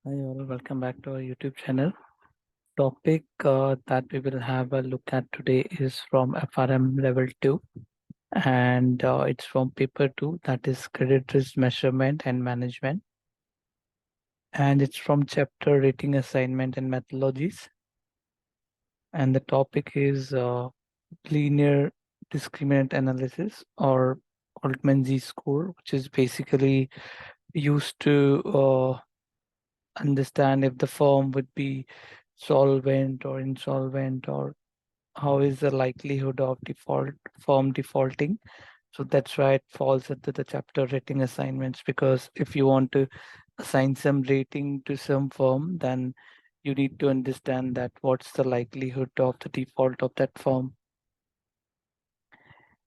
Hi all, welcome back to our YouTube channel. Topic that we will have a look at today is from FRM level 2 and it's from paper 2, that is credit risk measurement and management, and it's from chapter rating assignment and methodologies, and the topic is linear discriminant analysis or Altman Z-score, which is basically used to understand if the firm would be solvent or insolvent, or how is the likelihood of default firm defaulting. So that's why it falls into the chapter rating assignments, because if you want to assign some rating to some firm, then you need to understand that what's the likelihood of the default of that firm.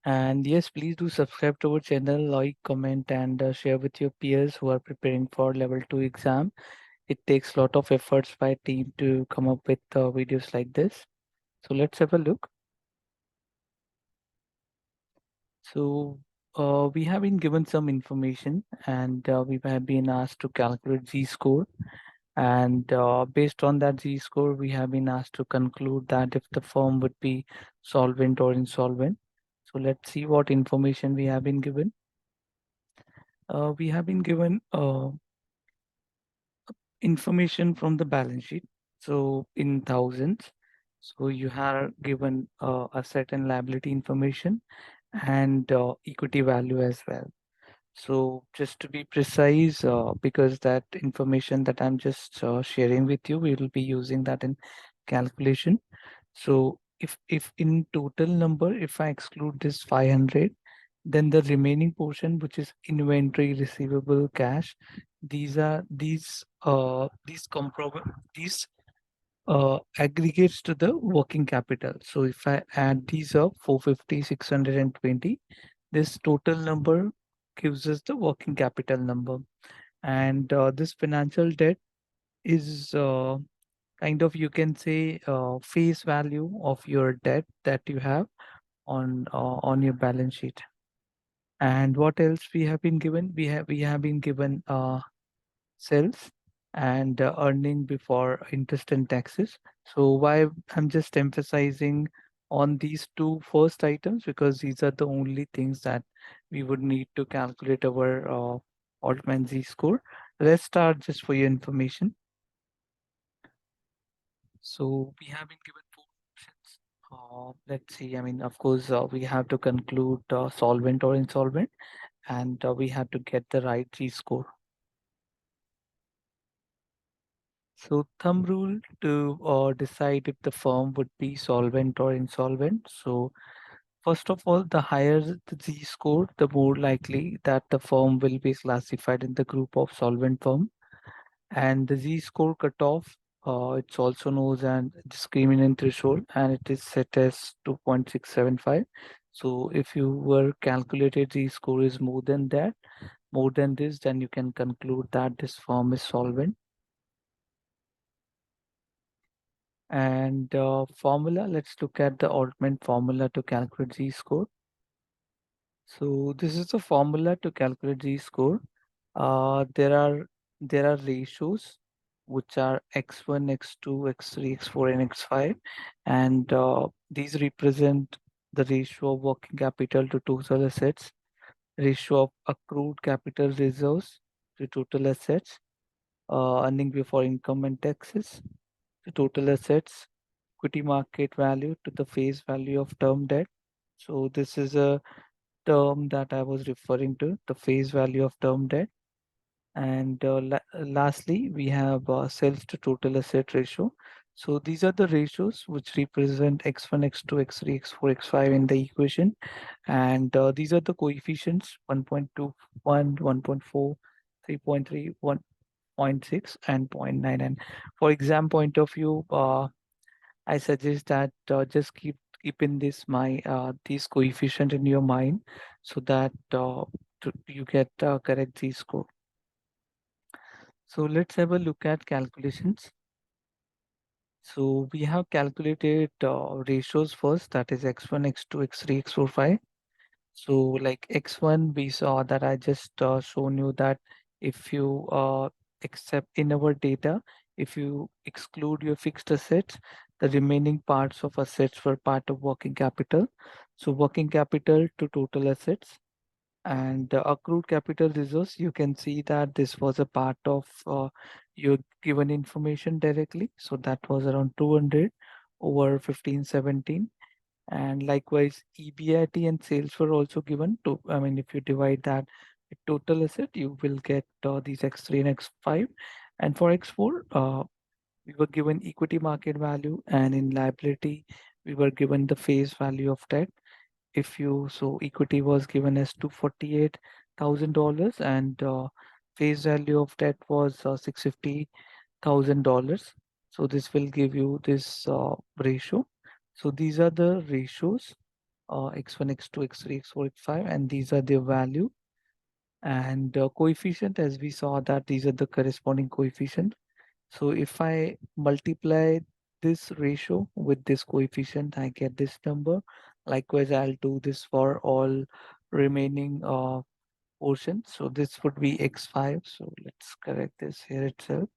And yes, please do subscribe to our channel, like, comment, and share with your peers who are preparing for level 2 exam. It takes a lot of efforts by team to come up with videos like this. So let's have a look. So we have been given some information, and we have been asked to calculate Z-score. And based on that Z-score, we have been asked to conclude that if the firm would be solvent or insolvent. So let's see what information we have been given. We have been given information from the balance sheet. So in thousands. So you have given asset and liability information and equity value as well. So just to be precise, because that information that I'm just sharing with you, we will be using that in calculation. So if in total number, if I exclude this 500, then the remaining portion, which is inventory, receivable, cash, these aggregates to the working capital. So if I add these up, 450, 620, this total number gives us the working capital number. And this financial debt is kind of, you can say, face value of your debt that you have on your balance sheet. And what else we have been given? We have been given sales and earning before interest and taxes. So why I'm just emphasizing on these two first items, because these are the only things that we would need to calculate our Altman Z-score. Let's start just for your information. So we have been given four options. Let's see. I mean, of course, we have to conclude solvent or insolvent, and we have to get the right Z-score. So thumb rule to decide if the firm would be solvent or insolvent. So first of all, the higher the Z-score, the more likely that the firm will be classified in the group of solvent firm. And the Z-score cutoff, it's also known as an discriminant threshold, and it is set as 2.675. So if you were calculated Z-score is more than that, more than this, then you can conclude that this firm is solvent. And formula, let's look at the Altman formula to calculate Z-score. So this is the formula to calculate Z-score. There are ratios which are x1, x2, x3, x4, and x5, and these represent the ratio of working capital to total assets, ratio of accrued capital reserves to total assets, earning before income and taxes to total assets, equity market value to the face value of term debt. So this is a term that I was referring to, the face value of term debt. And lastly, we have sales to total asset ratio. So these are the ratios which represent x1, x2, x3, x4, x5 in the equation. And these are the coefficients 1.21, 1.4, 3.3, 1.6, and 0.9. And for exam point of view, I suggest that just keep in this my these coefficient in your mind, so that you get correct Z-score. So let's have a look at calculations. So we have calculated ratios first, that is x1, x2, x3, x4, 5. So like x1, we saw that I just shown you that if you except in our data, if you exclude your fixed assets, the remaining parts of assets were part of working capital. So working capital to total assets and accrued capital reserves, you can see that this was a part of your given information directly. So that was around 200 over 1517. And likewise, EBIT and sales were also given to, I mean, if you divide that with total asset, you will get these X3 and X5. And for X4, we were given equity market value, and in liability, we were given the face value of debt. If you, so equity was given as $248,000 and face value of debt was $650,000. So this will give you this ratio. So these are the ratios, x1, x2, x3, x4, x5, and these are their value. And coefficient, as we saw that these are the corresponding coefficient. So if I multiply this ratio with this coefficient, I get this number. Likewise, I'll do this for all remaining portions. So this would be x5. So let's correct this here itself.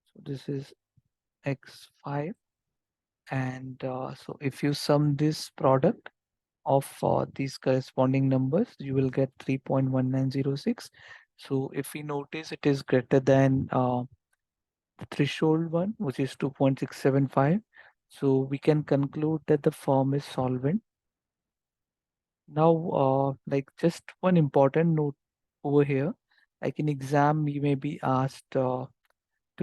So this is x5. And so if you sum this product of these corresponding numbers, you will get 3.1906. So if we notice it is greater than the threshold one, which is 2.675. So we can conclude that the firm is solvent. Now, like just one important note over here, like in exam, you may be asked to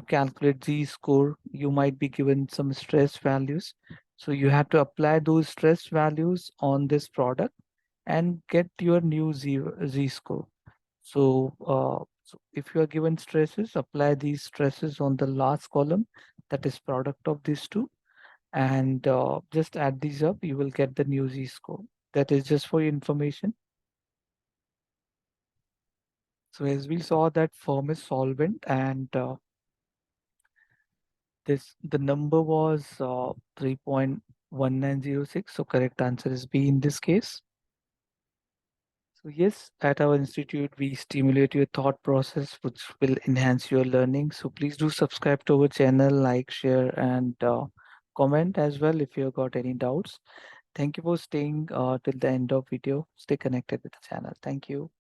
calculate Z-score. You might be given some stress values. So you have to apply those stress values on this product and get your new Z-score. So if you are given stresses, apply these stresses on the last column, that is product of these two, and just add these up, you will get the new Z-score. That is just for your information. So as we saw that firm is solvent and the number was 3.1906. So correct answer is B in this case. So yes, at our institute, we stimulate your thought process, which will enhance your learning. So please do subscribe to our channel, like, share, and comment as well if you got any doubts. Thank you for staying till the end of video. Stay connected with the channel. Thank you.